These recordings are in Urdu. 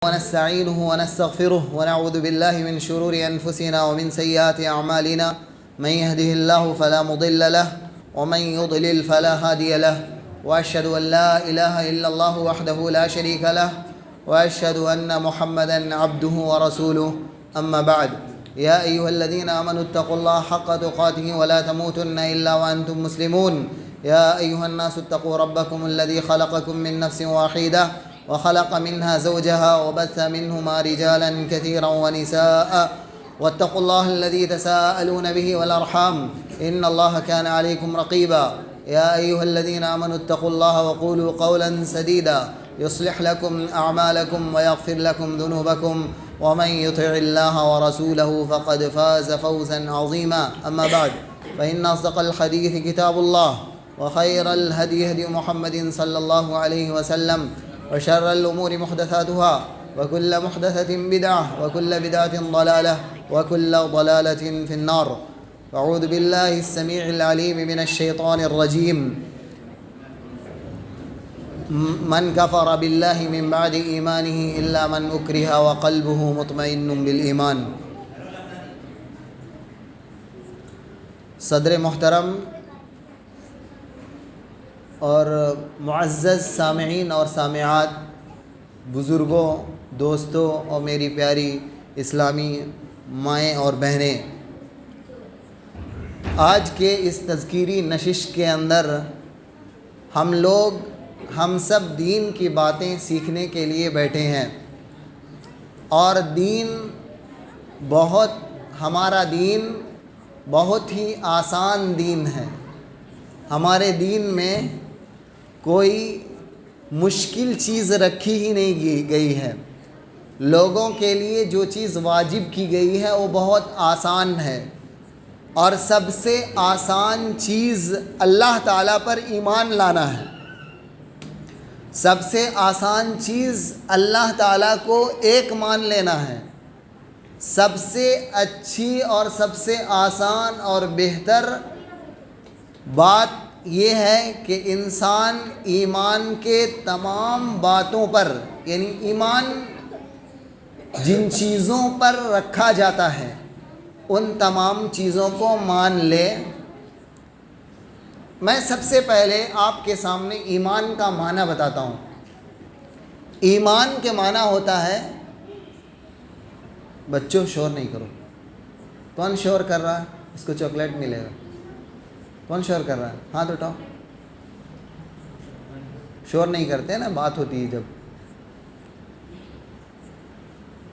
ونستعينه ونستغفره ونعوذ بالله من شرور أنفسنا ومن سيئات أعمالنا. من يهده الله فلا مضل له ومن يضلل فلا هادي له. وأشهد أن لا إله إلا الله وحده لا شريك له وأشهد أن محمدا عبده ورسوله. أما بعد، يا أيها الذين آمنوا اتقوا الله حق تقاته ولا تموتن إلا وأنتم مسلمون. يا أيها الناس اتقوا ربكم الذي خلقكم من نفس واحدة وخلق منها زوجها وبث منهما رجالا كثيرا ونساء. واتقوا الله الذي تساءلون به والأرحام إن الله كان عليكم رقيبا. يا أيها الذين آمنوا اتقوا الله وقولوا قولا سديدا يصلح لكم أعمالكم ويغفر لكم ذنوبكم ومن يطع الله ورسوله فقد فاز فوزا عظيما. أما بعد، فإن أصدق الحديث كتاب الله وخير الهدي هدي محمد صلى الله عليه وسلم وشر الأمور محدثاتها وكل محدثة بدعة وكل بدعة ضلالة وكل ضلالة في النار. أعوذ بالله السميع العليم من الشيطان الرجيم. من كفر بالله من بعد إيمانه إلا من أكره وقلبه مطمئن بالإيمان. صدر محترم اور معزز سامعین اور سامعات، بزرگوں، دوستوں اور میری پیاری اسلامی مائیں اور بہنیں، آج کے اس تذکیری نشست کے اندر ہم سب دین کی باتیں سیکھنے کے لیے بیٹھے ہیں، اور ہمارا دین بہت ہی آسان دین ہے. ہمارے دین میں کوئی مشکل چیز رکھی ہی نہیں گئی ہے. لوگوں کے لیے جو چیز واجب کی گئی ہے وہ بہت آسان ہے، اور سب سے آسان چیز اللہ تعالیٰ پر ایمان لانا ہے. سب سے آسان چیز اللہ تعالیٰ کو ایک مان لینا ہے. سب سے اچھی اور سب سے آسان اور بہتر بات یہ ہے کہ انسان ایمان کے تمام باتوں پر، یعنی ایمان جن چیزوں پر رکھا جاتا ہے ان تمام چیزوں کو مان لے. میں سب سے پہلے آپ کے سامنے ایمان کا معنی بتاتا ہوں. ایمان کے معنی ہوتا ہے، بچوں شور نہیں کرو. کون شور کر رہا ہے؟ اس کو چاکلیٹ ملے گا. کون شور کر رہا ہے؟ ہاتھ اٹھاؤ. شور نہیں کرتے نا، بات ہوتی ہے جب.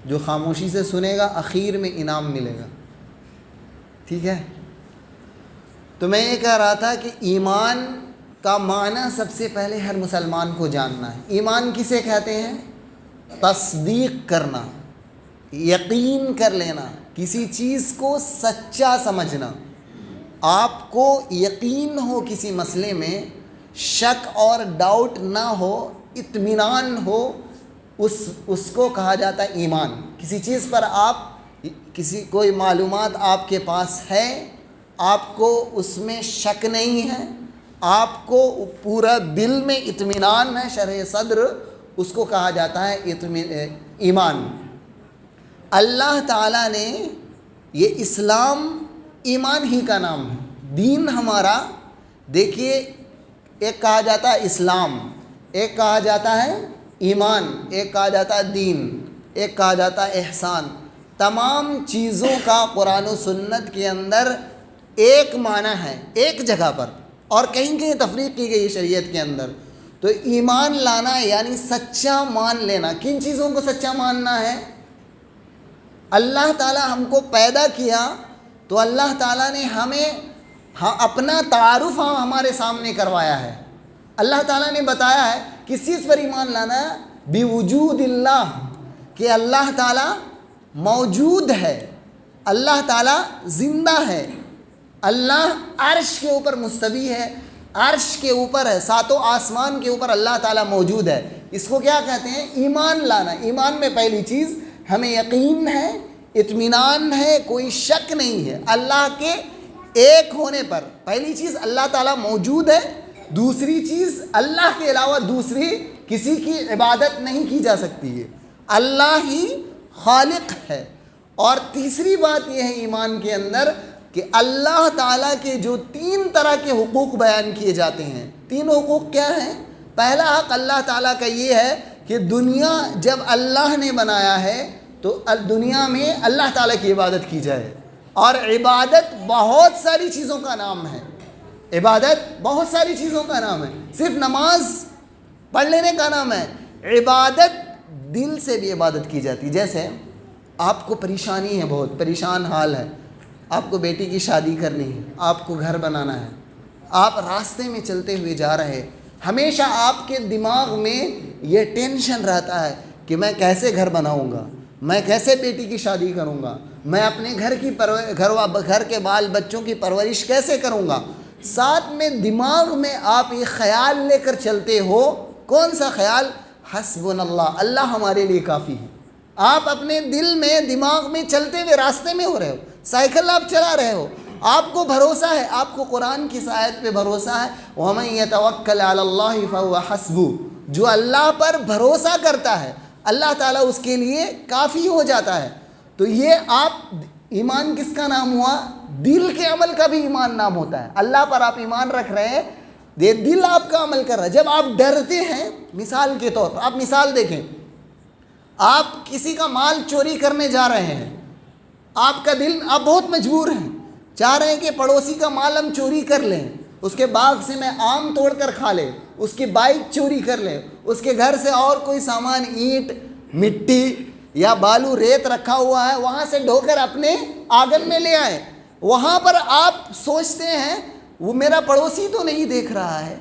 جو خاموشی سے سنے گا آخر میں انعام ملے گا. ٹھیک ہے؟ تو میں یہ کہہ رہا تھا کہ ایمان کا معنی سب سے پہلے ہر مسلمان کو جاننا ہے. ایمان کسے کہتے ہیں؟ تصدیق کرنا، یقین کر لینا، کسی چیز کو سچا سمجھنا. آپ کو یقین ہو کسی مسئلے میں، شک اور ڈاؤٹ نہ ہو، اطمینان ہو، اس کو کہا جاتا ہے ایمان. کسی چیز پر کوئی معلومات آپ کے پاس ہے، آپ کو اس میں شک نہیں ہے، آپ کو پورا دل میں اطمینان ہے، شرح صدر، اس کو کہا جاتا ہے ایمان. اللہ تعالیٰ نے یہ اسلام ایمان ہی کا نام ہے. دین ہمارا، دیکھیے، ایک کہا جاتا ہے اسلام، ایک کہا جاتا ہے ایمان، ایک کہا جاتا ہے دین، ایک کہا جاتا ہے احسان. تمام چیزوں کا قرآن و سنت کے اندر ایک معنی ہے، ایک جگہ پر، اور کہیں کہیں تفریق کی گئی شریعت کے اندر. تو ایمان لانا یعنی سچا مان لینا. کن چیزوں کو سچا ماننا ہے؟ اللہ تعالیٰ ہم کو پیدا کیا تو اللہ تعالیٰ نے ہمیں اپنا تعارف ہمارے سامنے کروایا ہے. اللہ تعالیٰ نے بتایا ہے کس چیز پر ایمان لانا ہے؟ بوجود اللہ، کہ اللہ تعالیٰ موجود ہے، اللہ تعالیٰ زندہ ہے، اللہ عرش کے اوپر مستوی ہے، عرش کے اوپر ہے، ساتوں آسمان کے اوپر اللہ تعالیٰ موجود ہے. اس کو کیا کہتے ہیں؟ ایمان لانا. ایمان میں پہلی چیز ہمیں یقین ہے، اطمینان ہے، کوئی شک نہیں ہے اللہ کے ایک ہونے پر. پہلی چیز اللہ تعالیٰ موجود ہے. دوسری چیز اللہ کے علاوہ دوسری کسی کی عبادت نہیں کی جا سکتی ہے. اللہ ہی خالق ہے۔ اور تیسری بات یہ ہے ایمان کے اندر کہ اللہ تعالیٰ کے جو 3 طرح کے حقوق بیان کیے جاتے ہیں، 3 حقوق کیا ہیں؟ پہلا حق اللہ تعالیٰ کا یہ ہے کہ دنیا جب اللہ نے بنایا ہے تو دنیا میں اللہ تعالیٰ کی عبادت کی جائے۔ اور عبادت بہت ساری چیزوں کا نام ہے، عبادت بہت ساری چیزوں کا نام ہے، صرف نماز پڑھ لینے کا نام ہے۔ عبادت دل سے بھی عبادت کی جاتی ہے۔ جیسے آپ کو پریشانی ہے، بہت پریشان حال ہے، آپ کو بیٹی کی شادی کرنی ہے، آپ کو گھر بنانا ہے، آپ راستے میں چلتے ہوئے جا رہے ہیں، ہمیشہ آپ کے دماغ میں یہ ٹینشن رہتا ہے کہ میں کیسے گھر بناؤں گا، میں کیسے بیٹی کی شادی کروں گا، میں اپنے گھر کے بال بچوں کی پرورش کیسے کروں گا۔ ساتھ میں دماغ میں آپ یہ خیال لے کر چلتے ہو، کون سا خیال؟ حسبنا اللہ، اللہ ہمارے لیے کافی ہے۔ آپ اپنے دل میں دماغ میں چلتے ہوئے راستے میں ہو رہے ہو، سائیکل آپ چلا رہے ہو، آپ کو بھروسہ ہے، آپ کو قرآن کی آیت پہ بھروسہ ہے، وَمَن يَتَوَكَّلْ عَلَى اللَّهِ فَهُوَ حَسْبُهُ، جو اللہ پر بھروسہ کرتا ہے اللہ تعالیٰ اس کے لیے کافی ہو جاتا ہے۔ تو یہ آپ ایمان کس کا نام ہوا؟ دل کے عمل کا بھی ایمان نام ہوتا ہے۔ اللہ پر آپ ایمان رکھ رہے ہیں، یہ دل آپ کا عمل کر رہا ہے۔ جب آپ ڈرتے ہیں، مثال کے طور پر آپ مثال دیکھیں، آپ کسی کا مال چوری کرنے جا رہے ہیں، آپ کا دل، آپ بہت مجبور ہیں، چاہ رہے ہیں کہ پڑوسی کا مال ہم چوری کر لیں، اس کے باغ سے میں آم توڑ کر کھا لیں، اس کی بائک چوری کر لیں، اس کے گھر سے اور کوئی سامان، اینٹ مٹی یا بالو ریت رکھا ہوا ہے، وہاں سے ڈھو کر اپنے آنگن میں لے آئیں۔ وہاں پر آپ سوچتے ہیں وہ میرا پڑوسی تو نہیں دیکھ رہا ہے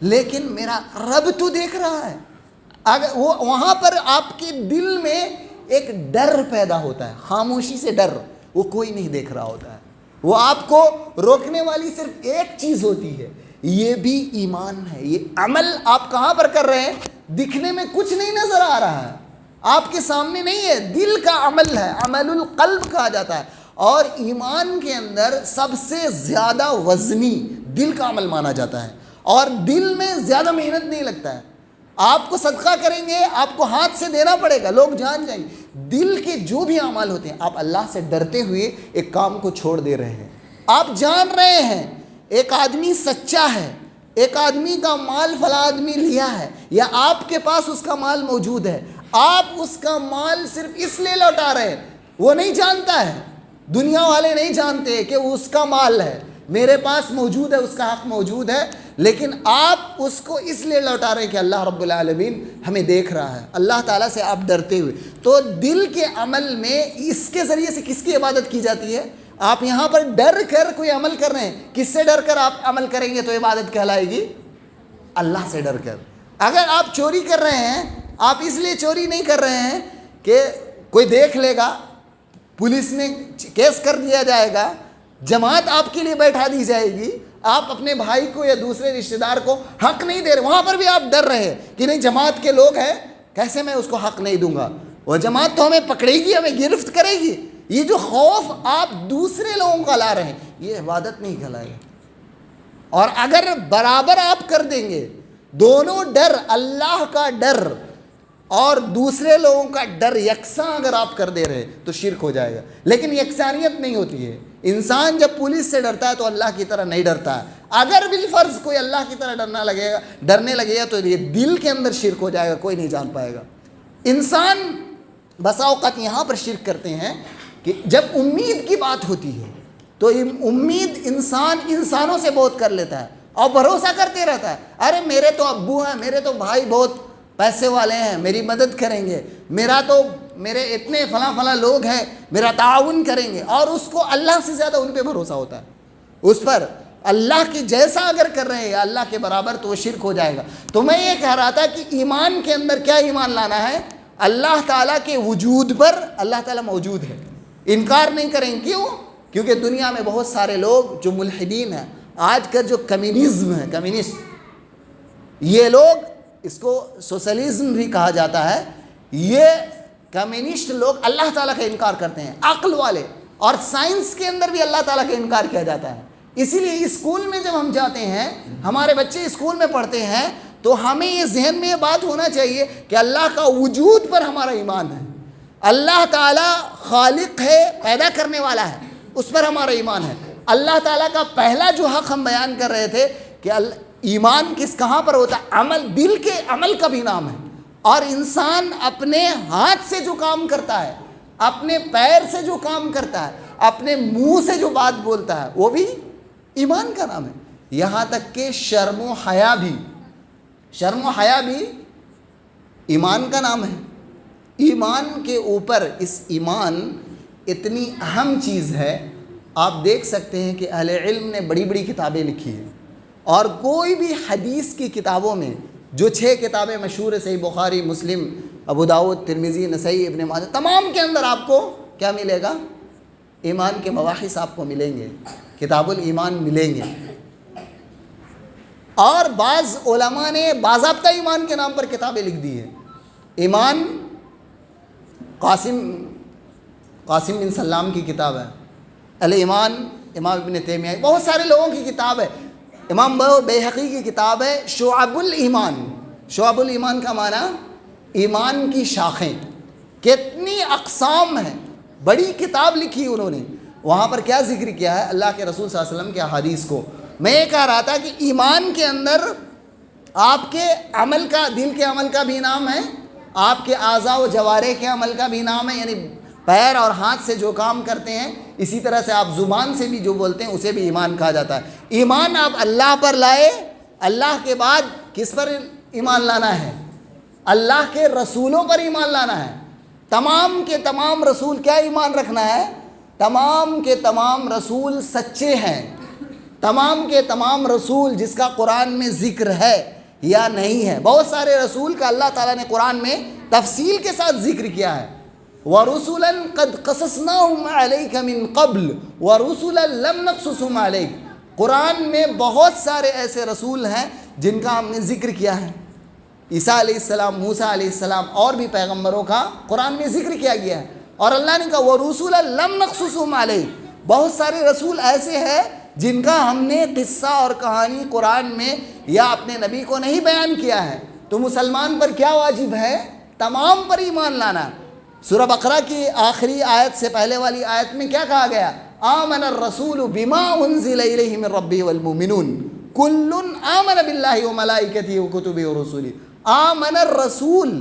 لیکن میرا رب تو دیکھ رہا ہے۔ اگر وہاں پر آپ کے دل میں ایک ڈر پیدا ہوتا ہے، خاموشی سے ڈر، وہ کوئی نہیں دیکھ رہا ہوتا ہے، وہ آپ کو روکنے والی صرف ایک چیز ہوتی ہے، یہ بھی ایمان ہے۔ یہ عمل آپ کہاں پر کر رہے ہیں؟ دکھنے میں کچھ نہیں نظر آ رہا ہے، آپ کے سامنے نہیں ہے، دل کا عمل ہے، عمل القلب کہا جاتا ہے۔ اور ایمان کے اندر سب سے زیادہ وزنی دل کا عمل مانا جاتا ہے، اور دل میں زیادہ محنت نہیں لگتا ہے۔ آپ کو صدقہ کریں گے، آپ کو ہاتھ سے دینا پڑے گا، لوگ جان جائیں گے۔ دل کے جو بھی اعمال ہوتے ہیں، آپ اللہ سے ڈرتے ہوئے ایک کام کو چھوڑ دے رہے ہیں، آپ جان رہے ہیں ایک آدمی سچا ہے، ایک آدمی کا مال فلاں آدمی لیا ہے، یا آپ کے پاس اس کا مال موجود ہے، آپ اس کا مال صرف اس لیے لوٹا رہے ہیں، وہ نہیں جانتا ہے، دنیا والے نہیں جانتے کہ اس کا مال ہے، میرے پاس موجود ہے، اس کا حق موجود ہے، لیکن آپ اس کو اس لیے لوٹا رہے ہیں کہ اللہ رب العالمین ہمیں دیکھ رہا ہے، اللہ تعالیٰ سے آپ ڈرتے ہوئے۔ تو دل کے عمل میں اس کے ذریعے سے کس کی عبادت کی جاتی ہے؟ آپ یہاں پر ڈر کر کوئی عمل کر رہے ہیں، کس سے ڈر کر آپ عمل کریں گے تو عبادت کہلائے گی؟ اللہ سے ڈر کر۔ اگر آپ چوری کر رہے ہیں، آپ اس لیے چوری نہیں کر رہے ہیں کہ کوئی دیکھ لے گا، پولیس میں کیس کر دیا جائے گا، جماعت آپ کے لیے بیٹھا دی جائے گی، آپ اپنے بھائی کو یا دوسرے رشتہ دار کو حق نہیں دے رہے، وہاں پر بھی آپ ڈر رہے ہیں کہ نہیں جماعت کے لوگ ہیں، کیسے میں اس کو حق نہیں دوں گا، وہ جماعت تو ہمیں پکڑے گی، ہمیں گرفت کرے گی۔ یہ جو خوف آپ دوسرے لوگوں کا لا رہے ہیں، یہ عبادت نہیں کہلائے گا۔ اور اگر برابر آپ کر دیں گے دونوں ڈر، اللہ کا ڈر اور دوسرے لوگوں کا ڈر یکساں اگر آپ کر دے رہے تو شرک ہو جائے گا۔ لیکن یکسانیت نہیں ہوتی ہے، انسان جب پولیس سے ڈرتا ہے تو اللہ کی طرح نہیں ڈرتا ہے، اگر بالفرض کوئی اللہ کی طرح ڈرنے لگے گا تو یہ دل کے اندر شرک ہو جائے گا، کوئی نہیں جان پائے گا۔ انسان بسا اوقات یہاں پر شرک کرتے ہیں کہ جب امید کی بات ہوتی ہے تو امید انسانوں سے بہت کر لیتا ہے اور بھروسہ کرتے رہتا ہے، ارے میرے تو ابو ہیں، میرے تو بھائی بہت پیسے والے ہیں، میری مدد کریں گے، میرے اتنے فلاں لوگ ہیں، میرا تعاون کریں گے، اور اس کو اللہ سے زیادہ ان پہ بھروسہ ہوتا ہے، اس پر اللہ کے جیسا اگر کر رہے ہیں یا اللہ کے برابر تو وہ شرک ہو جائے گا۔ تو میں یہ کہہ رہا تھا کہ ایمان کے اندر کیا ایمان لانا ہے؟ اللہ تعالیٰ کے وجود پر، اللہ تعالیٰ موجود ہے، انکار نہیں کریں۔ کیوں؟ کیونکہ دنیا میں بہت سارے لوگ جو ملحدین ہیں، آج کا جو کمیونزم ہے، کمیونسٹ، یہ لوگ، اس کو سوشلزم بھی کہا جاتا ہے، یہ کمیونسٹ لوگ اللہ تعالیٰ کا انکار کرتے ہیں، عقل والے، اور سائنس کے اندر بھی اللہ تعالیٰ کا انکار کیا جاتا ہے۔ اسی لیے اسکول میں جب ہم جاتے ہیں، ہمارے بچے اسکول میں پڑھتے ہیں تو ہمیں یہ ذہن میں یہ بات ہونا چاہیے کہ اللہ کا وجود پر ہمارا ایمان ہے، اللہ تعالیٰ خالق ہے، پیدا کرنے والا ہے، اس پر ہمارا ایمان ہے۔ اللہ تعالیٰ کا پہلا جو حق ہم بیان کر رہے تھے کہ ایمان کہاں پر ہوتا ہے؟ عمل، دل کے عمل کا بھی نام ہے، اور انسان اپنے ہاتھ سے جو کام کرتا ہے، اپنے پیر سے جو کام کرتا ہے، اپنے منہ سے جو بات بولتا ہے، وہ بھی ایمان کا نام ہے۔ یہاں تک کہ شرم و حیا بھی ایمان کا نام ہے۔ ایمان کے اوپر اس ایمان اتنی اہم چیز ہے، آپ دیکھ سکتے ہیں کہ اہل علم نے بڑی بڑی کتابیں لکھی ہیں، اور کوئی بھی حدیث کی کتابوں میں جو 6 کتابیں مشہور ہیں، صحیح بخاری، مسلم، ابو داؤد، ترمذی، نسائی، ابن ماجہ، تمام کے اندر آپ کو کیا ملے گا؟ ایمان کے مباحث آپ کو ملیں گے، کتاب الایمان ملیں گے۔ اور بعض علماء نے باضابطہ ایمان کے نام پر کتابیں لکھ دی ہیں۔ ایمان قاسم بن سلام کی کتاب ہے، الایمان امام ابن تیمیہ، بہت سارے لوگوں کی کتاب ہے۔ امام بیہقی کی کتاب ہے شعب الایمان۔ شعب الایمان کا معنی ایمان کی شاخیں، کتنی اقسام ہیں، بڑی کتاب لکھی انہوں نے۔ وہاں پر کیا ذکر کیا ہے اللہ کے رسول صلی اللہ علیہ وسلم کے احادیث کو؟ میں یہ کہہ رہا تھا کہ ایمان کے اندر آپ کے عمل کا، دل کے عمل کا بھی نام ہے، آپ کے اعضاء و جوارح کے عمل کا بھی نام ہے، یعنی پیر اور ہاتھ سے جو کام کرتے ہیں، اسی طرح سے آپ زبان سے بھی جو بولتے ہیں اسے بھی ایمان کہا جاتا ہے۔ ایمان آپ اللہ پر لائے، اللہ کے بعد کس پر ایمان لانا ہے؟ اللہ کے رسولوں پر ایمان لانا ہے۔ تمام کے تمام رسول کیا ایمان رکھنا ہے؟ تمام کے تمام رسول سچے ہیں، تمام کے تمام رسول جس کا قرآن میں ذکر ہے یا نہیں ہے۔ بہت سارے رسول کا اللہ تعالیٰ نے قرآن میں تفصیل کے ساتھ ذکر کیا ہے۔ وَرُسُلًا قَدْ قَصَصْنَاهُمْ عَلَيْكَ مِن قَبْلُ وَرُسُلًا لَمْ نَقْصُصْهُمْ عَلَيْكَ۔ قرآن میں بہت سارے ایسے رسول ہیں جن کا ہم نے ذکر کیا ہے۔ عیسیٰ علیہ السلام، موسیٰ علیہ السلام، اور بھی پیغمبروں کا قرآن میں ذکر کیا گیا ہے، اور اللہ نے کہا وَرُسُلًا لَمْ نَقْصُصْهُمْ عَلَيْكَ۔ بہت سارے رسول ایسے ہیں جن کا ہم نے قصہ اور کہانی قرآن میں یا اپنے نبی کو نہیں بیان کیا ہے۔ تو مسلمان پر کیا واجب ہے؟ تمام پر ایمان لانا۔ سورہ بقرہ کی آخری آیت سے پہلے والی آیت میں کیا کہا گیا؟ آمن الرسول بما انزل الیہ من ربہ والمؤمنون کل آمن باللہ وملائکتہ وکتبہ ورسلہ۔ آمن الرسول،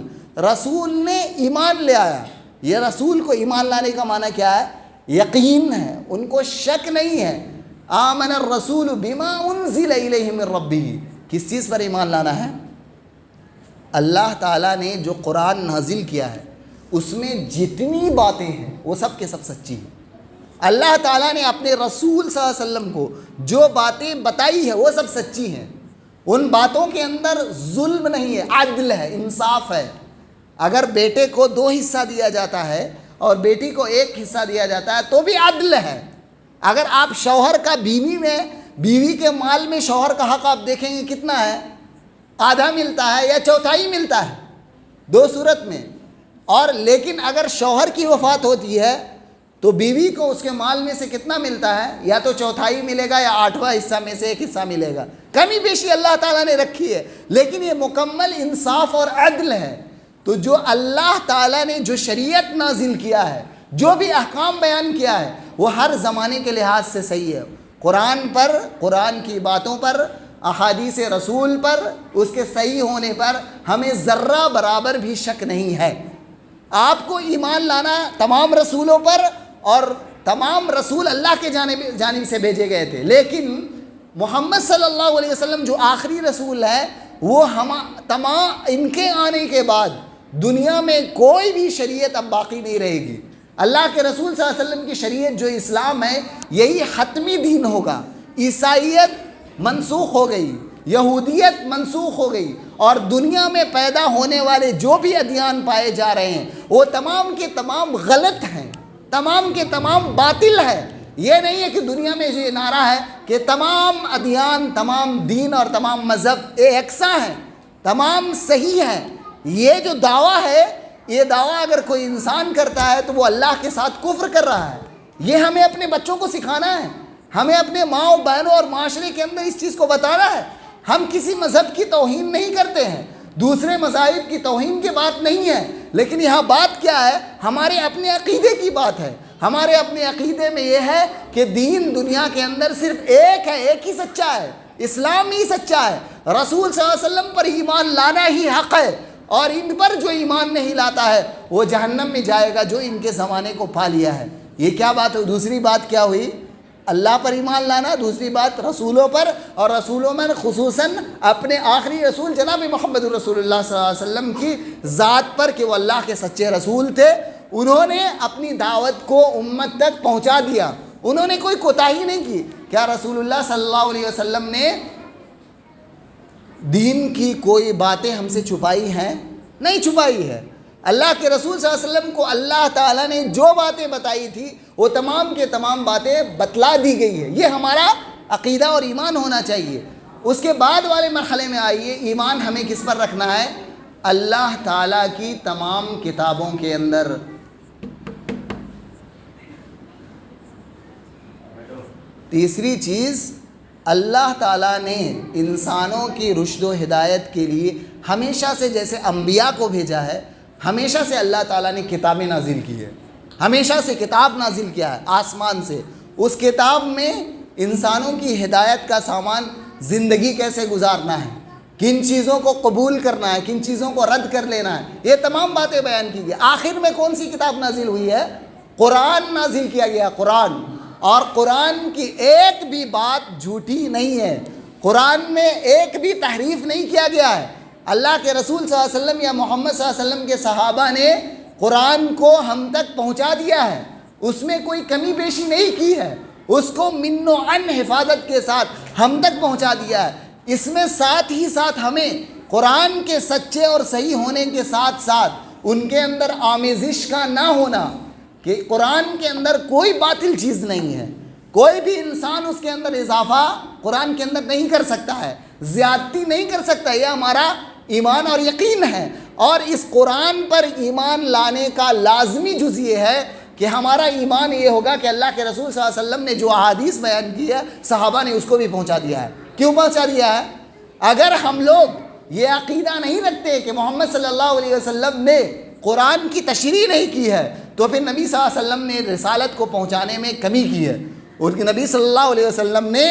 رسول نے ایمان لے آیا۔ یہ رسول کو ایمان لانے کا معنی کیا ہے؟ یقین ہے، ان کو شک نہیں ہے۔ آمن الرسول بما انزل الیہ من ربہ، کس چیز پر ایمان لانا ہے؟ اللہ تعالیٰ نے جو قرآن نازل کیا ہے اس میں جتنی باتیں ہیں وہ سب کے سب سچی ہیں۔ اللہ تعالیٰ نے اپنے رسول صلی اللہ علیہ وسلم کو جو باتیں بتائی ہے وہ سب سچی ہیں۔ ان باتوں کے اندر ظلم نہیں ہے، عدل ہے، انصاف ہے۔ اگر بیٹے کو 2 حصہ دیا جاتا ہے اور بیٹی کو 1 حصہ دیا جاتا ہے تو بھی عدل ہے۔ اگر آپ شوہر کا بیوی کے مال میں شوہر کا حق آپ دیکھیں گے کتنا ہے؟ آدھا ملتا ہے یا چوتھائی ملتا ہے، 2 صورت میں۔ اور لیکن اگر شوہر کی وفات ہوتی ہے تو بیوی کو اس کے مال میں سے کتنا ملتا ہے؟ یا تو چوتھائی ملے گا یا 8واں حصہ میں سے 1 حصہ ملے گا۔ کمی بیشی اللہ تعالیٰ نے رکھی ہے، لیکن یہ مکمل انصاف اور عدل ہے۔ تو جو اللہ تعالیٰ نے جو شریعت نازل کیا ہے، جو بھی احکام بیان کیا ہے، وہ ہر زمانے کے لحاظ سے صحیح ہے۔ قرآن پر، قرآن کی باتوں پر، احادیث رسول پر، اس کے صحیح ہونے پر ہمیں ذرہ برابر بھی شک نہیں ہے۔ آپ کو ایمان لانا تمام رسولوں پر، اور تمام رسول اللہ کے جانب سے بھیجے گئے تھے، لیکن محمد صلی اللہ علیہ وسلم جو آخری رسول ہے، وہ تمام ان کے آنے کے بعد دنیا میں کوئی بھی شریعت اب باقی نہیں رہے گی۔ اللہ کے رسول صلی اللہ علیہ وسلم کی شریعت جو اسلام ہے، یہی حتمی دین ہوگا۔ عیسائیت منسوخ ہو گئی، یہودیت منسوخ ہو گئی، اور دنیا میں پیدا ہونے والے جو بھی ادیان پائے جا رہے ہیں وہ تمام کے تمام غلط ہیں، تمام کے تمام باطل ہے۔ یہ نہیں ہے کہ دنیا میں یہ نعرہ ہے کہ تمام ادیان، تمام دین اور تمام مذہب یکساں ہیں، تمام صحیح ہیں۔ یہ جو دعویٰ ہے، یہ دعویٰ اگر کوئی انسان کرتا ہے تو وہ اللہ کے ساتھ کفر کر رہا ہے۔ یہ ہمیں اپنے بچوں کو سکھانا ہے، ہمیں اپنے ماں و بہنوں اور معاشرے کے اندر اس چیز کو بتانا ہے۔ ہم کسی مذہب کی توہین نہیں کرتے ہیں، دوسرے مذاہب کی توہین کی بات نہیں ہے، لیکن یہاں بات کیا ہے؟ ہمارے اپنے عقیدے کی بات ہے۔ ہمارے اپنے عقیدے میں یہ ہے کہ دین دنیا کے اندر صرف ایک ہے، ایک ہی سچا ہے، اسلام ہی سچا ہے، رسول صلی اللہ علیہ وسلم پر ایمان لانا ہی حق ہے، اور ان پر جو ایمان نہیں لاتا ہے وہ جہنم میں جائے گا، جو ان کے زمانے کو پا لیا ہے۔ یہ کیا بات ہے؟ دوسری بات کیا ہوئی؟ اللہ پر ایمان لانا، دوسری بات رسولوں پر، اور رسولوں میں خصوصاً اپنے آخری رسول جناب محمد رسول اللہ صلی اللہ علیہ وسلم کی ذات پر، کہ وہ اللہ کے سچے رسول تھے۔ انہوں نے اپنی دعوت کو امت تک پہنچا دیا، انہوں نے کوئی کوتاہی نہیں کی۔ کیا رسول اللہ صلی اللہ علیہ وسلم نے دین کی کوئی باتیں ہم سے چھپائی ہیں؟ نہیں چھپائی ہے۔ اللہ کے رسول صلی اللہ علیہ وسلم کو اللہ تعالیٰ نے جو باتیں بتائی تھی وہ تمام کے تمام باتیں بتلا دی گئی ہے۔ یہ ہمارا عقیدہ اور ایمان ہونا چاہیے۔ اس کے بعد والے مرحلے میں آئیے، ایمان ہمیں کس پر رکھنا ہے؟ اللہ تعالیٰ کی تمام کتابوں کے اندر۔ تیسری چیز، اللہ تعالیٰ نے انسانوں کی رشد و ہدایت کے لیے ہمیشہ سے جیسے انبیاء کو بھیجا ہے، ہمیشہ سے اللہ تعالیٰ نے کتابیں نازل کی ہے، ہمیشہ سے کتاب نازل کیا ہے آسمان سے۔ اس کتاب میں انسانوں کی ہدایت کا سامان، زندگی کیسے گزارنا ہے، کن چیزوں کو قبول کرنا ہے، کن چیزوں کو رد کر لینا ہے، یہ تمام باتیں بیان کی گئی۔ آخر میں کون سی کتاب نازل ہوئی ہے؟ قرآن نازل کیا گیا، قرآن۔ اور قرآن کی ایک بھی بات جھوٹی نہیں ہے، قرآن میں ایک بھی تحریف نہیں کیا گیا ہے۔ اللہ کے رسول صلی اللہ علیہ وسلم یا محمد صلی اللہ علیہ وسلم کے صحابہ نے قرآن کو ہم تک پہنچا دیا ہے، اس میں کوئی کمی بیشی نہیں کی ہے، اس کو من و عن حفاظت کے ساتھ ہم تک پہنچا دیا ہے۔ اس میں ساتھ ہی ساتھ ہمیں قرآن کے سچے اور صحیح ہونے کے ساتھ ساتھ ان کے اندر آمیزش کا نہ ہونا، کہ قرآن کے اندر کوئی باطل چیز نہیں ہے، کوئی بھی انسان اس کے اندر اضافہ قرآن کے اندر نہیں کر سکتا ہے، زیادتی نہیں کر سکتا۔ یہ ہمارا ایمان اور یقین ہے۔ اور اس قرآن پر ایمان لانے کا لازمی جز یہ ہے کہ ہمارا ایمان یہ ہوگا کہ اللہ کے رسول صلی اللہ علیہ وسلم نے جو احادیث بیان کی ہے صحابہ نے اس کو بھی پہنچا دیا ہے۔ کیوں پہنچا دیا ہے؟ اگر ہم لوگ یہ عقیدہ نہیں رکھتے کہ محمد صلی اللہ علیہ وسلم نے قرآن کی تشریح نہیں کی ہے تو پھر نبی صلی اللہ علیہ وسلم نے رسالت کو پہنچانے میں کمی کی ہے، اور نبی صلی اللہ علیہ وسلم نے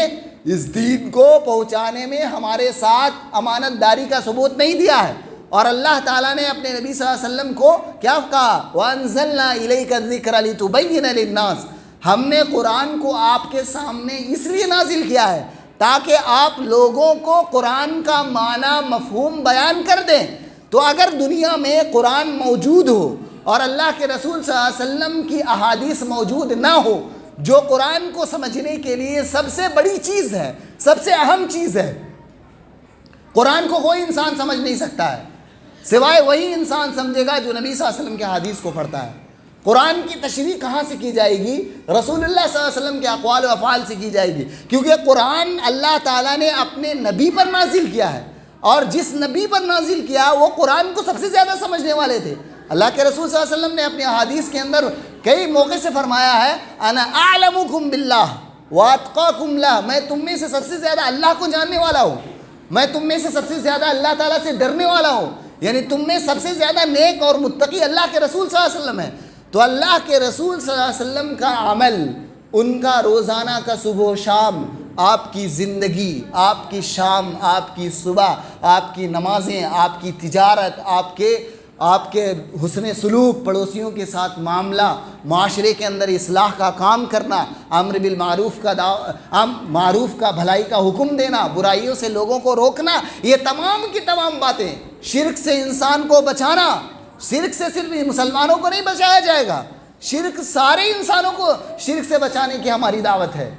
اس دین کو پہنچانے میں ہمارے ساتھ امانت داری کا ثبوت نہیں دیا ہے۔ اور اللہ تعالیٰ نے اپنے نبی صلی اللہ علیہ وسلم کو کیا کہا؟ وَأَنزَلْنَا إِلَيْكَ الذِّكْرَ لِتُبَيِّنَ لِلنَّاسِ، ہم نے قرآن کو آپ کے سامنے اس لیے نازل کیا ہے تاکہ آپ لوگوں کو قرآن کا معنی مفہوم بیان کر دیں۔ تو اگر دنیا میں قرآن موجود ہو اور اللہ کے رسول صلی اللہ علیہ وسلم کی احادیث موجود نہ ہو، جو قرآن کو سمجھنے کے لیے سب سے بڑی چیز ہے، سب سے اہم چیز ہے، قرآن کو کوئی انسان سمجھ نہیں سکتا ہے سوائے وہی انسان سمجھے گا جو نبی صلی اللہ علیہ وسلم کے حدیث کو پڑھتا ہے۔ قرآن کی تشریح کہاں سے کی جائے گی؟ رسول اللہ صلی اللہ علیہ وسلم کے اقوال و افعال سے کی جائے گی، کیونکہ قرآن اللہ تعالیٰ نے اپنے نبی پر نازل کیا ہے، اور جس نبی پر نازل کیا وہ قرآن کو سب سے زیادہ سمجھنے والے تھے۔ اللہ کے رسول صلی اللہ علیہ وسلم نے اپنی احادیث کے اندر کئی موقع سے فرمایا ہے، انا اعلمکم باللہ واتقاکم لہ، میں تم میں سے سب سے زیادہ اللہ کو جاننے والا ہوں، میں تم میں سے سب سے زیادہ اللہ تعالیٰ سے ڈرنے والا ہوں، یعنی تم میں سب سے زیادہ نیک اور متقی اللہ کے رسول صلی اللہ علیہ وسلم ہے۔ تو اللہ کے رسول صلی اللہ علیہ وسلم کا عمل، ان کا روزانہ کا صبح و شام، آپ کی زندگی، آپ کی شام، آپ کی صبح، آپ کی نمازیں، آپ کی تجارت، آپ کے حسن سلوک، پڑوسیوں کے ساتھ معاملہ، معاشرے کے اندر اصلاح کا کام کرنا، امر بالمعروف معروف کا بھلائی کا حکم دینا، برائیوں سے لوگوں کو روکنا، یہ تمام کی تمام باتیں، شرک سے انسان کو بچانا، شرک سے صرف مسلمانوں کو نہیں بچایا جائے گا، شرک سارے انسانوں کو شرک سے بچانے کی ہماری دعوت ہے،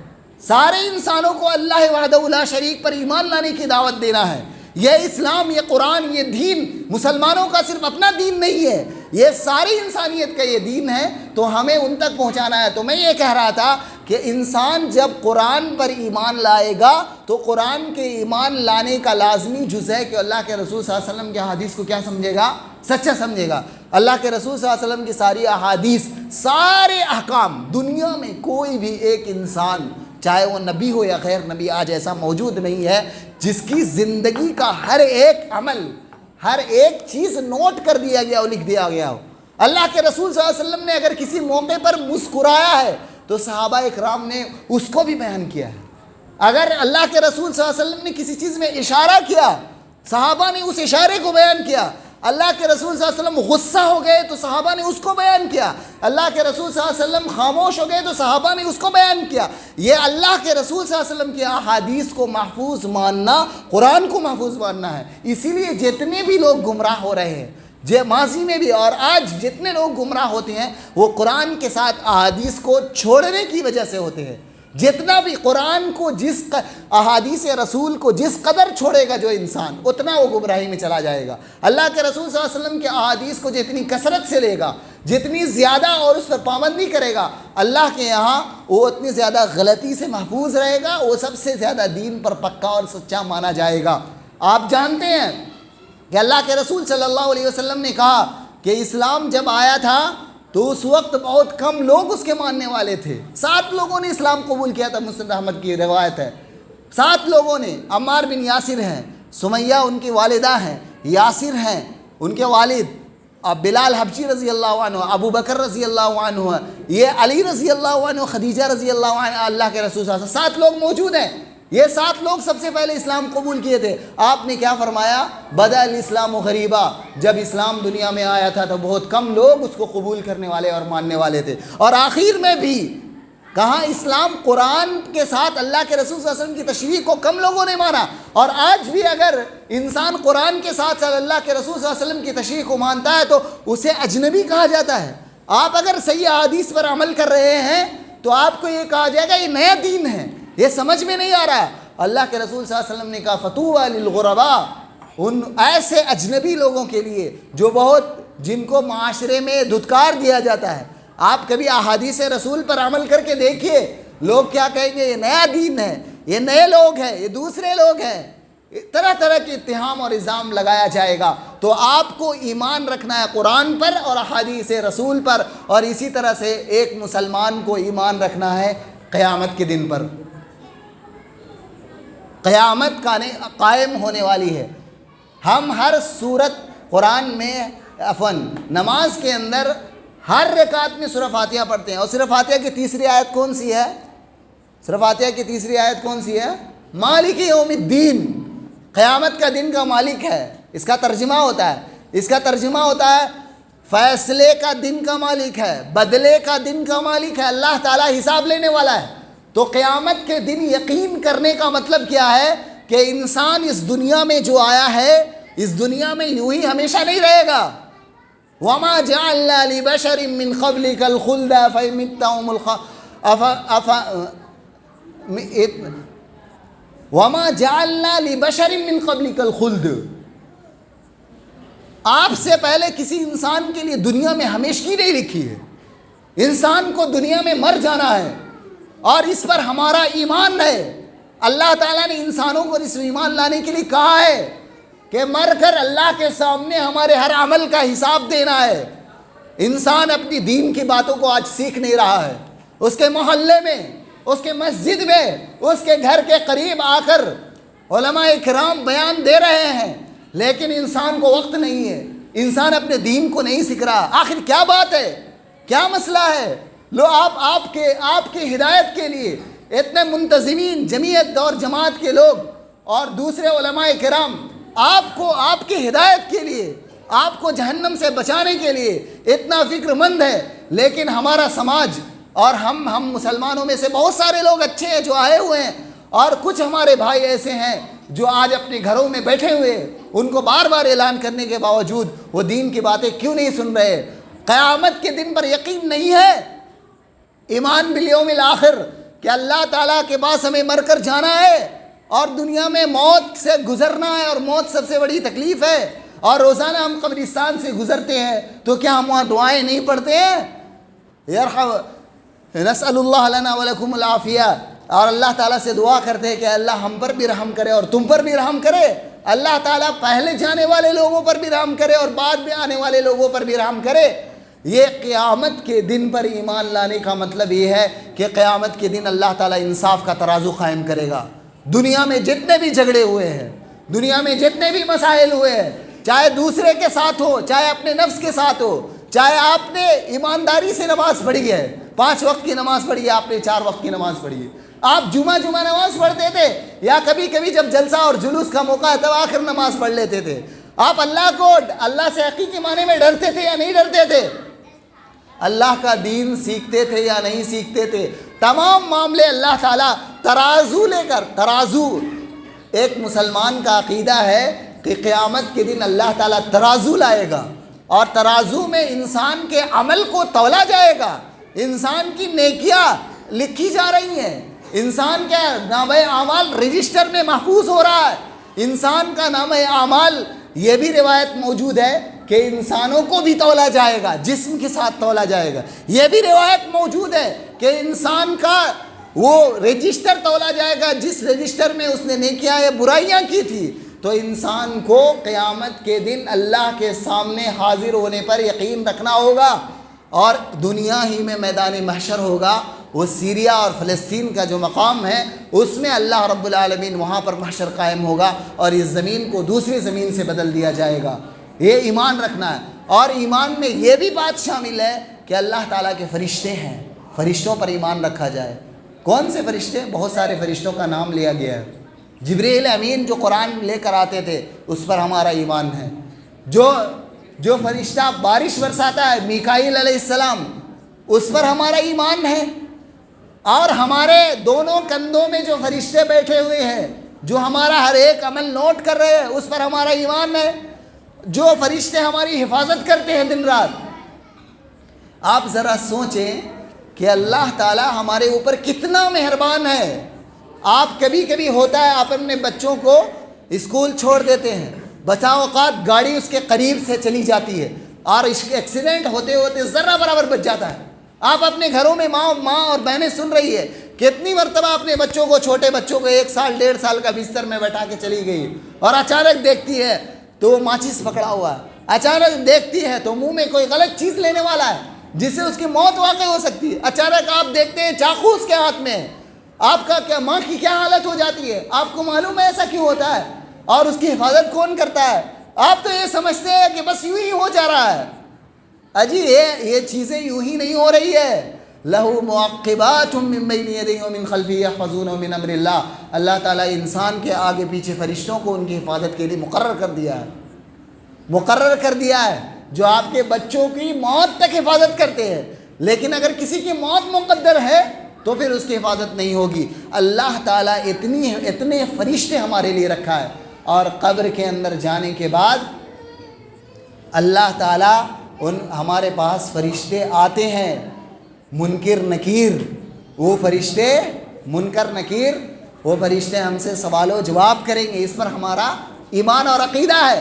سارے انسانوں کو اللہ وحدہ لا شریک پر ایمان لانے کی دعوت دینا ہے۔ یہ اسلام، یہ قرآن، یہ دین مسلمانوں کا صرف اپنا دین نہیں ہے، یہ ساری انسانیت کا یہ دین ہے، تو ہمیں ان تک پہنچانا ہے۔ تو میں یہ کہہ رہا تھا کہ انسان جب قرآن پر ایمان لائے گا تو قرآن کے ایمان لانے کا لازمی جز ہے کہ اللہ کے رسول صلی اللہ علیہ وسلم کی احادیث کو کیا سمجھے گا؟ سچا سمجھے گا۔ اللہ کے رسول صلی اللہ علیہ وسلم کی ساری احادیث، سارے احکام، دنیا میں کوئی بھی ایک انسان، چاہے وہ نبی ہو یا غیر نبی، آج ایسا موجود نہیں ہے جس کی زندگی کا ہر ایک عمل، ہر ایک چیز نوٹ کر دیا گیا اور لکھ دیا گیا ہو۔ اللہ کے رسول صلی اللہ علیہ وسلم نے اگر کسی موقع پر مسکرایا ہے تو صحابہ اکرام نے اس کو بھی بیان کیا ہے۔ اگر اللہ کے رسول صلی اللہ علیہ وسلم نے کسی چیز میں اشارہ کیا، صحابہ نے اس اشارے کو بیان کیا۔ اللہ کے رسول صلی اللہ علیہ وسلم غصہ ہو گئے تو صحابہ نے اس کو بیان کیا۔ اللہ کے رسول صلی اللہ علیہ وسلم خاموش ہو گئے تو صحابہ نے اس کو بیان کیا۔ یہ اللہ کے رسول صلی اللہ علیہ وسلم کی احادیث کو محفوظ ماننا، قرآن کو محفوظ ماننا ہے۔ اسی لیے جتنے بھی لوگ گمراہ ہو رہے ہیں، ماضی میں بھی اور آج جتنے لوگ گمراہ ہوتے ہیں، وہ قرآن کے ساتھ احادیث کو چھوڑنے کی وجہ سے ہوتے ہیں۔ جتنا بھی قرآن کو، احادیث رسول کو جس قدر چھوڑے گا جو انسان، اتنا وہ گمراہی میں چلا جائے گا۔ اللہ کے رسول صلی اللہ علیہ وسلم کے احادیث کو جتنی کثرت سے لے گا، جتنی زیادہ اور اس پر پابندی کرے گا، اللہ کے یہاں وہ اتنی زیادہ غلطی سے محفوظ رہے گا، وہ سب سے زیادہ دین پر پکا اور سچا مانا جائے گا۔ آپ جانتے ہیں کہ اللہ کے رسول صلی اللہ علیہ وسلم نے کہا کہ اسلام جب آیا تھا تو اس وقت بہت کم لوگ اس کے ماننے والے تھے۔ 7 لوگوں نے اسلام قبول کیا تھا، مسند احمد کی روایت ہے۔ 7 لوگوں نے، عمار بن یاسر ہیں، سمیہ ان کی والدہ ہیں، یاسر ہیں ان کے والد، بلال حبشی رضی اللہ عنہ، ابو بکر رضی اللہ عنہ، یہ علی رضی اللہ عنہ، خدیجہ رضی اللہ عنہ، اللہ کے رسول صلی اللہ علیہ وسلم، 7 لوگ موجود ہیں۔ یہ 7 لوگ سب سے پہلے اسلام قبول کیے تھے۔ آپ نے کیا فرمایا؟ بدأ الاسلام غریبا، جب اسلام دنیا میں آیا تھا تو بہت کم لوگ اس کو قبول کرنے والے اور ماننے والے تھے، اور آخر میں بھی کہاں اسلام قرآن کے ساتھ اللہ کے رسول صلی اللہ علیہ وسلم کی تشریح کو کم لوگوں نے مانا۔ اور آج بھی اگر انسان قرآن کے ساتھ اللہ کے رسول صلی اللہ علیہ وسلم کی تشریح کو مانتا ہے تو اسے اجنبی کہا جاتا ہے۔ آپ اگر صحیح احادیث پر عمل کر رہے ہیں تو آپ کو یہ کہا جائے گا یہ نیا دین ہے، یہ سمجھ میں نہیں آ رہا ہے۔ اللہ کے رسول صلی اللہ علیہ وسلم نے کہا فطوبی للغرباء، ان ایسے اجنبی لوگوں کے لیے جو جن کو معاشرے میں دھتکار دیا جاتا ہے۔ آپ کبھی احادیث رسول پر عمل کر کے دیکھیے، لوگ کیا کہیں گے؟ یہ نیا دین ہے، یہ نئے لوگ ہیں، یہ دوسرے لوگ ہیں، طرح طرح کے اتہام اور الزام لگایا جائے گا۔ تو آپ کو ایمان رکھنا ہے قرآن پر اور احادیث رسول پر، اور اسی طرح سے ایک مسلمان کو ایمان رکھنا ہے قیامت کے دن پر۔ قیامت قائم ہونے والی ہے۔ ہم ہر سورت قرآن میں نماز کے اندر ہر رکعت میں سورہ فاتحہ پڑھتے ہیں، اور سورہ فاتحہ کی تیسری آیت کون سی ہے؟ سورہ فاتحہ کی تیسری آیت کون سی ہے؟ مالک یوم الدین، قیامت کا دن کا مالک ہے۔ اس کا ترجمہ ہوتا ہے فیصلے کا دن کا مالک ہے، بدلے کا دن کا مالک ہے، اللہ تعالیٰ حساب لینے والا ہے۔ تو قیامت کے دن یقین کرنے کا مطلب کیا ہے کہ انسان اس دنیا میں جو آیا ہے، اس دنیا میں یوں ہی ہمیشہ نہیں رہے گا۔ وَمَا جَعَلْنَا لِبَشَرٍ مِّن قَبْلِكَ الْخُلْدَ وَمَا جَعَلْنَا لِبَشَرٍ مِّن قَبْلِكَ الْخُلْدَ، آپ سے پہلے کسی انسان کے لیے دنیا میں ہمیشگی نہیں لکھی ہے۔ انسان کو دنیا میں مر جانا ہے، اور اس پر ہمارا ایمان ہے۔ اللہ تعالیٰ نے انسانوں کو اس ایمان لانے کے لیے کہا ہے کہ مر کر اللہ کے سامنے ہمارے ہر عمل کا حساب دینا ہے۔ انسان اپنی دین کی باتوں کو آج سیکھ نہیں رہا ہے۔ اس کے محلے میں، اس کے مسجد میں، اس کے گھر کے قریب آ کر علماء کرام بیان دے رہے ہیں، لیکن انسان کو وقت نہیں ہے، انسان اپنے دین کو نہیں سیکھ رہا۔ آخر کیا بات ہے؟ کیا مسئلہ ہے؟ لو آپ کے ہدایت کے لیے اتنے منتظمین، جمعیت اور جماعت کے لوگ اور دوسرے علماء کرام آپ کی ہدایت کے لیے، آپ کو جہنم سے بچانے کے لیے اتنا فکر مند ہے، لیکن ہمارا سماج اور ہم مسلمانوں میں سے بہت سارے لوگ اچھے ہیں جو آئے ہوئے ہیں، اور کچھ ہمارے بھائی ایسے ہیں جو آج اپنے گھروں میں بیٹھے ہوئے، ان کو بار بار اعلان کرنے کے باوجود وہ دین کی باتیں کیوں نہیں سن رہے؟ قیامت کے دن پر یقین نہیں ہے، ایمان بالیوم الآخر، کہ اللہ تعالیٰ کے پاس ہمیں مر کر جانا ہے اور دنیا میں موت سے گزرنا ہے، اور موت سب سے بڑی تکلیف ہے، اور روزانہ ہم قبرستان سے گزرتے ہیں تو کیا ہم وہاں دعائیں نہیں پڑھتے ہیں؟ نسأل اللہ لنا ولکم العافیہ، اور اللہ تعالیٰ سے دعا کرتے ہیں کہ اللہ ہم پر بھی رحم کرے اور تم پر بھی رحم کرے۔ اللہ تعالیٰ پہلے جانے والے لوگوں پر بھی رحم کرے اور بعد میں آنے والے لوگوں پر بھی رحم کرے۔ یہ قیامت کے دن پر ایمان لانے کا مطلب یہ ہے کہ قیامت کے دن اللہ تعالیٰ انصاف کا ترازو قائم کرے گا، دنیا میں جتنے بھی جھگڑے ہوئے ہیں، دنیا میں جتنے بھی مسائل ہوئے ہیں، چاہے دوسرے کے ساتھ ہو، چاہے اپنے نفس کے ساتھ ہو، چاہے آپ نے ایمانداری سے نماز پڑھی ہے، 5 وقت کی نماز پڑھی ہے، آپ نے 4 وقت کی نماز پڑھی ہے، آپ جمعہ نماز پڑھتے تھے، یا کبھی کبھی جب جلسہ اور جلوس کا موقع ہے تب آخر نماز پڑھ لیتے تھے، آپ اللہ سے حقیقی معنی میں ڈرتے تھے یا نہیں ڈرتے تھے؟ اللہ کا دین سیکھتے تھے یا نہیں سیکھتے تھے؟ تمام معاملے اللہ تعالیٰ ترازو لے کر، ترازو، ایک مسلمان کا عقیدہ ہے کہ قیامت کے دن اللہ تعالیٰ ترازو لائے گا، اور ترازو میں انسان کے عمل کو تولا جائے گا، انسان کی نیکیاں لکھی جا رہی ہیں، انسان کا نامہ اعمال رجسٹر میں محفوظ ہو رہا ہے، انسان کا نامہ اعمال، یہ بھی روایت موجود ہے کہ انسانوں کو بھی تولا جائے گا، جسم کے ساتھ تولا جائے گا، یہ بھی روایت موجود ہے کہ انسان کا وہ رجسٹر تولا جائے گا جس رجسٹر میں اس نے نیکیاں یا برائیاں کی تھی۔ تو انسان کو قیامت کے دن اللہ کے سامنے حاضر ہونے پر یقین رکھنا ہوگا، اور دنیا ہی میں میدان محشر ہوگا، وہ سیریا اور فلسطین کا جو مقام ہے اس میں اللہ رب العالمین وہاں پر محشر قائم ہوگا، اور اس زمین کو دوسری زمین سے بدل دیا جائے گا۔ یہ ایمان رکھنا ہے، اور ایمان میں یہ بھی بات شامل ہے کہ اللہ تعالیٰ کے فرشتے ہیں، فرشتوں پر ایمان رکھا جائے۔ کون سے فرشتے؟ بہت سارے فرشتوں کا نام لیا گیا ہے۔ جبریل امین جو قرآن لے کر آتے تھے اس پر ہمارا ایمان ہے، جو فرشتہ بارش برساتا ہے میکائیل علیہ السلام، اس پر ہمارا ایمان ہے، اور ہمارے دونوں کندھوں میں جو فرشتے بیٹھے ہوئے ہیں جو ہمارا ہر ایک عمل نوٹ کر رہے ہیں اس پر ہمارا ایمان ہے، جو فرشتے ہماری حفاظت کرتے ہیں دن رات۔ آپ ذرا سوچیں کہ اللہ تعالیٰ ہمارے اوپر کتنا مہربان ہے۔ آپ کبھی کبھی ہوتا ہے آپ اپنے بچوں کو اسکول چھوڑ دیتے ہیں، بچا اوقات گاڑی اس کے قریب سے چلی جاتی ہے اور اس کے ایکسیڈنٹ ہوتے ہوتے ذرہ برابر بچ جاتا ہے۔ آپ اپنے گھروں میں ماں اور بہنیں سن رہی ہے، کتنی مرتبہ اپنے بچوں کو، چھوٹے بچوں کو 1 سال 1.5 سال کا بستر میں بیٹھا کے چلی گئی، اور اچانک دیکھتی ہے تو وہ ماچس پکڑا ہوا ہے، اچانک دیکھتی ہے تو منہ میں کوئی غلط چیز لینے والا ہے جس سے اس کی موت واقع ہو سکتی ہے، اچانک آپ دیکھتے ہیں چاقو اس کے ہاتھ میں، آپ کا کیا ماں کی کیا حالت ہو جاتی ہے؟ آپ کو معلوم ہے ایسا کیوں ہوتا ہے؟ اور اس کی حفاظت کون کرتا ہے؟ آپ تو یہ سمجھتے ہیں کہ بس یوں ہی ہو جا رہا ہے۔ اجی یہ چیزیں یوں ہی نہیں ہو رہی ہے۔ لَهُ مُعَقِّبَاتٌ مِّن بَيْنِ يَدَيْهِ وَمِن خَلْفِهِ يَحْفَظُونَهُ مِنْ أَمْرِ اللَّهِ، اللہ تعالیٰ انسان کے آگے پیچھے فرشتوں کو ان کی حفاظت کے لیے مقرر کر دیا ہے، جو آپ کے بچوں کی موت تک حفاظت کرتے ہیں، لیکن اگر کسی کی موت مقدر ہے تو پھر اس کی حفاظت نہیں ہوگی۔ اللہ تعالیٰ اتنے فرشتے ہمارے لیے رکھا ہے، اور قبر کے اندر جانے کے بعد اللہ تعالیٰ ہمارے پاس فرشتے آتے ہیں، منکر نکیر، وہ فرشتے منکر نکیر، وہ فرشتے ہم سے سوال و جواب کریں گے۔ اس پر ہمارا ایمان اور عقیدہ ہے،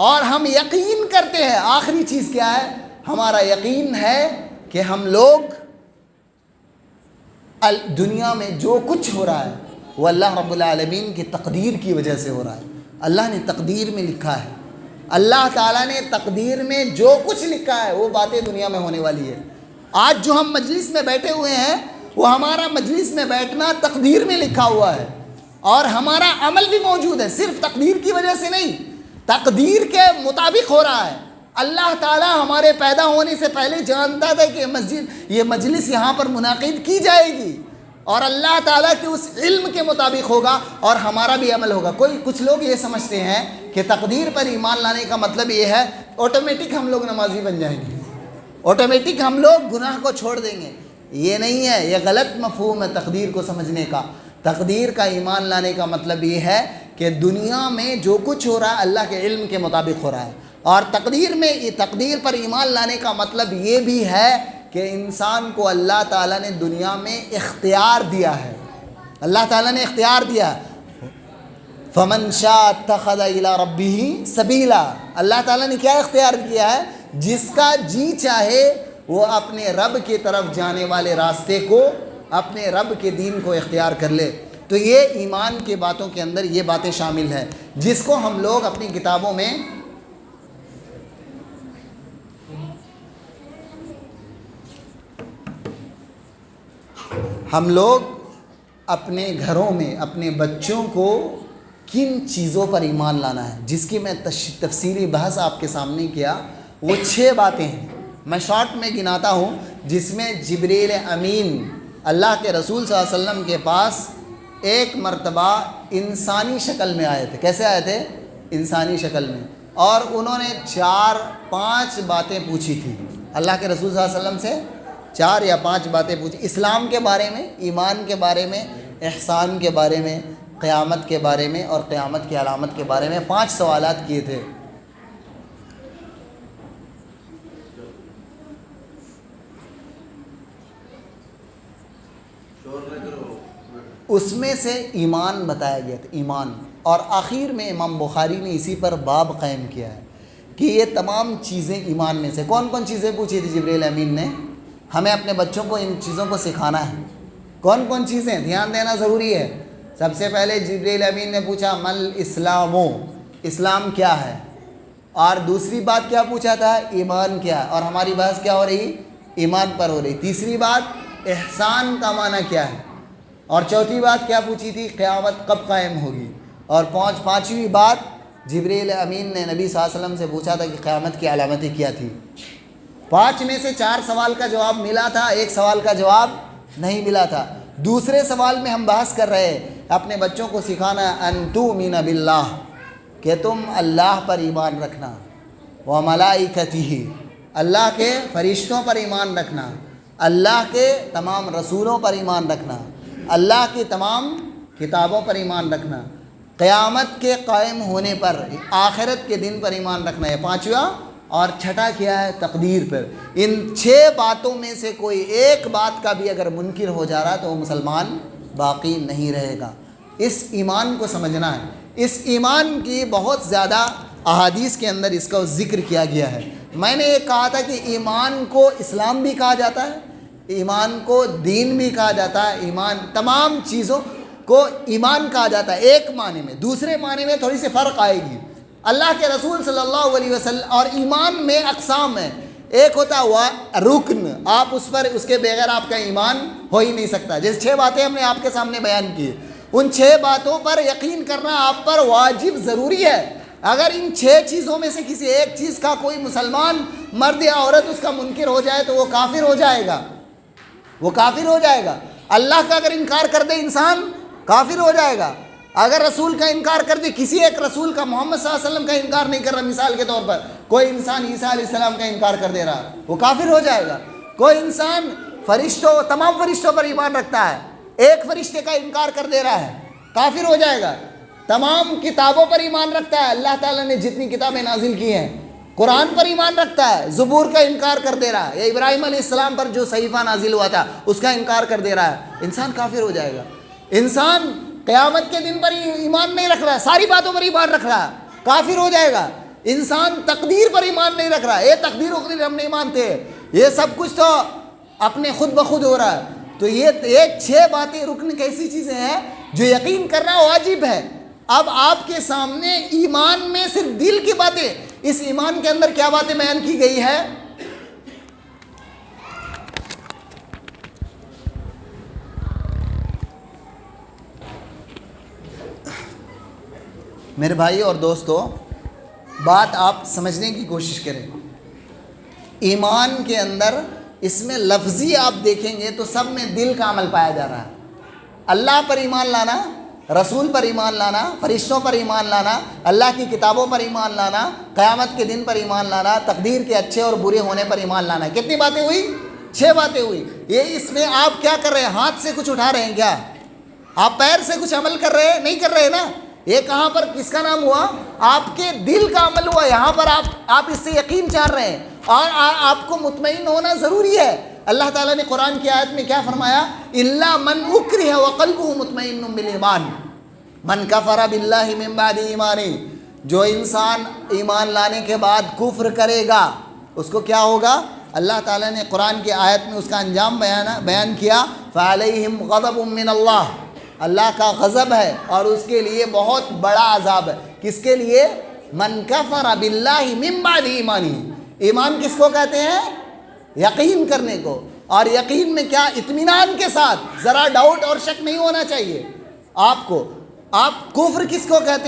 اور ہم یقین کرتے ہیں۔ آخری چیز کیا ہے؟ ہمارا یقین ہے کہ ہم لوگ دنیا میں جو کچھ ہو رہا ہے وہ اللہ رب العالمین کی تقدیر کی وجہ سے ہو رہا ہے۔ اللہ نے تقدیر میں لکھا ہے، اللہ تعالیٰ نے تقدیر میں جو کچھ لکھا ہے وہ باتیں دنیا میں ہونے والی ہے۔ آج جو ہم مجلس میں بیٹھے ہوئے ہیں وہ ہمارا مجلس میں بیٹھنا تقدیر میں لکھا ہوا ہے، اور ہمارا عمل بھی موجود ہے، صرف تقدیر کی وجہ سے نہیں، تقدیر کے مطابق ہو رہا ہے۔ اللہ تعالیٰ ہمارے پیدا ہونے سے پہلے جانتا تھا کہ یہ مجلس یہاں پر منعقد کی جائے گی، اور اللہ تعالیٰ کے اس علم کے مطابق ہوگا، اور ہمارا بھی عمل ہوگا۔ کچھ لوگ یہ سمجھتے ہیں کہ تقدیر پر ایمان لانے کا مطلب یہ ہے آٹومیٹک ہم لوگ نمازی بن جائیں گے، آٹومیٹک ہم لوگ گناہ کو چھوڑ دیں گے۔ یہ نہیں ہے، یہ غلط مفہوم ہے تقدیر کو سمجھنے کا۔ تقدیر کا ایمان لانے کا مطلب یہ ہے کہ دنیا میں جو کچھ ہو رہا ہے اللہ کے علم کے مطابق ہو رہا ہے، اور تقدیر پر ایمان لانے کا مطلب یہ بھی ہے کہ انسان کو اللہ تعالیٰ نے دنیا میں اختیار دیا ہے، اللہ تعالیٰ نے اختیار دیا۔ فَمَنْ شَاءَ اتَّخَذَ إِلَىٰ رَبِّهِ سَبِيلًا، اللہ تعالیٰ نے کیا اختیار کیا ہے؟ جس کا جی چاہے وہ اپنے رب کی طرف جانے والے راستے کو، اپنے رب کے دین کو اختیار کر لے۔ تو یہ ایمان کے باتوں کے اندر یہ باتیں شامل ہیں جس کو ہم لوگ اپنی کتابوں میں اپنے گھروں میں اپنے بچوں کو کن چیزوں پر ایمان لانا ہے، جس کی میں تفصیلی بحث آپ کے سامنے کیا، وہ 6 باتیں ہیں. میں شارٹ میں گناتا ہوں، جس میں جبریل امین اللہ کے رسول صلی اللہ علیہ وسلم کے پاس ایک مرتبہ انسانی شکل میں آئے تھے. کیسے آئے تھے؟ انسانی شکل میں. اور انہوں نے 4-5 باتیں پوچھی تھی اللہ کے رسول صلی اللہ علیہ وسلم سے. 4 یا 5 باتیں پوچھی، اسلام کے بارے میں، ایمان کے بارے میں، احسان کے بارے میں، قیامت کے بارے میں، اور قیامت کی علامت کے بارے میں 5 سوالات کیے تھے. اس میں سے ایمان بتایا گیا تھا، ایمان. اور آخر میں امام بخاری نے اسی پر باب قائم کیا ہے کہ یہ تمام چیزیں ایمان میں سے. کون کون چیزیں پوچھی تھی جبریل امین نے؟ ہمیں اپنے بچوں کو ان چیزوں کو سکھانا ہے. کون کون چیزیں؟ دھیان دینا ضروری ہے. سب سے پہلے جبریل امین نے پوچھا مل اسلام، اسلام کیا ہے. اور دوسری بات کیا پوچھا تھا؟ ایمان کیا ہے. اور ہماری بحث کیا ہو رہی؟ ایمان پر ہو رہی. تیسری بات احسان کا معنی کیا ہے. اور چوتھی بات کیا پوچھی تھی؟ قیامت کب قائم ہوگی. اور پانچویں بات جبریل امین نے نبی صلی اللہ علیہ وسلم سے پوچھا تھا کہ قیامت کی علامتیں کیا تھی. 5 میں سے 4 سوال کا جواب ملا تھا، 1 سوال کا جواب نہیں ملا تھا. دوسرے سوال میں ہم بحث کر رہے ہیں اپنے بچوں کو سکھانا ان تؤمن باللہ، کہ تم اللہ پر ایمان رکھنا، وملائکتہ، اللہ کے فرشتوں پر ایمان رکھنا، اللہ کے تمام رسولوں پر ایمان رکھنا، اللہ کی تمام کتابوں پر ایمان رکھنا، قیامت کے قائم ہونے پر، آخرت کے دن پر ایمان رکھنا ہے 5واں. اور چھٹا کیا ہے؟ تقدیر پر. ان 6 باتوں میں سے کوئی ایک بات کا بھی اگر منکر ہو جا رہا تو وہ مسلمان باقی نہیں رہے گا. اس ایمان کو سمجھنا ہے. اس ایمان کی بہت زیادہ احادیث کے اندر اس کا ذکر کیا گیا ہے. میں نے یہ کہا تھا کہ ایمان کو اسلام بھی کہا جاتا ہے، ایمان کو دین بھی کہا جاتا ہے، ایمان تمام چیزوں کو ایمان کہا جاتا ہے ایک معنی میں. دوسرے معنی میں تھوڑی سی فرق آئے گی. اللہ کے رسول صلی اللہ علیہ وسلم اور ایمان میں اقسام ہیں. ایک ہوتا ہوا رکن، آپ اس پر، اس کے بغیر آپ کا ایمان ہو ہی نہیں سکتا. جیسے 6 باتیں ہم نے آپ کے سامنے بیان کی، ان 6 باتوں پر یقین کرنا آپ پر واجب ضروری ہے. اگر ان 6 چیزوں میں سے کسی ایک چیز کا کوئی مسلمان مرد یا عورت اس کا منکر ہو جائے تو وہ کافر ہو جائے گا، وہ کافر ہو جائے گا. اللہ کا اگر انکار کر دے انسان کافر ہو جائے گا. اگر رسول کا انکار کر دے، کسی ایک رسول کا، محمد صلی اللہ علیہ وسلم کا انکار نہیں کر رہا، مثال کے طور پر کوئی انسان عیسیٰ علیہ السلام کا انکار کر دے رہا، وہ کافر ہو جائے گا. کوئی انسان فرشتوں، تمام فرشتوں پر ایمان رکھتا ہے، ایک فرشتے کا انکار کر دے رہا ہے، کافر ہو جائے گا. تمام کتابوں پر ایمان رکھتا ہے، اللہ تعالیٰ نے جتنی کتابیں نازل کی ہیں، قرآن پر ایمان رکھتا ہے، زبور کا انکار کر دے رہا ہے، یا ابراہیم علیہ السلام پر جو صحیفہ نازل ہوا تھا اس کا انکار کر دے رہا ہے، انسان کافر ہو جائے گا. انسان قیامت کے دن پر ایمان نہیں رکھ رہا ہے، ساری باتوں پر ایمان رکھ رہا ہے، کافر ہو جائے گا. انسان تقدیر پر ایمان نہیں رکھ رہا ہے، یہ تقدیر وقدیر ہم نہیں مانتے، یہ سب کچھ تو اپنے خود بخود ہو رہا ہے. تو یہ 6 باتیں رکن کیسی چیزیں ہیں جو یقین کرنا واجب ہے. اب آپ کے سامنے ایمان میں صرف دل کی باتیں، اس ایمان کے اندر کیا باتیں بیان کی گئی ہے؟ میرے بھائی اور دوستو، بات آپ سمجھنے کی کوشش کریں. ایمان کے اندر اس میں لفظی آپ دیکھیں گے تو سب میں دل کا عمل پایا جا رہا ہے. اللہ پر ایمان لانا، رسول پر ایمان لانا، فرشتوں پر ایمان لانا، اللہ کی کتابوں پر ایمان لانا، قیامت کے دن پر ایمان لانا، تقدیر کے اچھے اور برے ہونے پر ایمان لانا. کتنی باتیں ہوئی؟ 6 باتیں ہوئی. یہ اس میں آپ کیا کر رہے ہیں؟ ہاتھ سے کچھ اٹھا رہے ہیں کیا؟ آپ پیر سے کچھ عمل کر رہے ہیں؟ نہیں کر رہے نا. یہ کہاں پر کس کا نام ہوا؟ آپ کے دل کا عمل ہوا. یہاں پر آپ اس سے یقین چاہ رہے ہیں اور آپ کو مطمئن ہونا ضروری ہے. اللہ تعالیٰ نے قرآن کی آیت میں کیا فرمایا؟ الا من اکرہ وقلبہ مطمئن بالایمان من کفر باللہ من بعد ایمانہ. جو انسان ایمان لانے کے بعد کفر کرے گا اس کو کیا ہوگا؟ اللہ تعالیٰ نے قرآن کی آیت میں اس کا انجام بیان کیا. فعلیہم غضب من اللہ، اللہ کا غضب ہے اور اس کے لیے بہت بڑا عذاب ہے. کس کے لیے؟ من کفر باللہ من بعد ایمانہ. ایمان کس کو کہتے ہیں؟ یقین کرنے کو. اور یقین میں کیا؟ اطمینان کے ساتھ، ذرا ڈاؤٹ اور شک نہیں ہونا چاہیے آپ کو۔ آپ کفر کس کو کہتے ہیں؟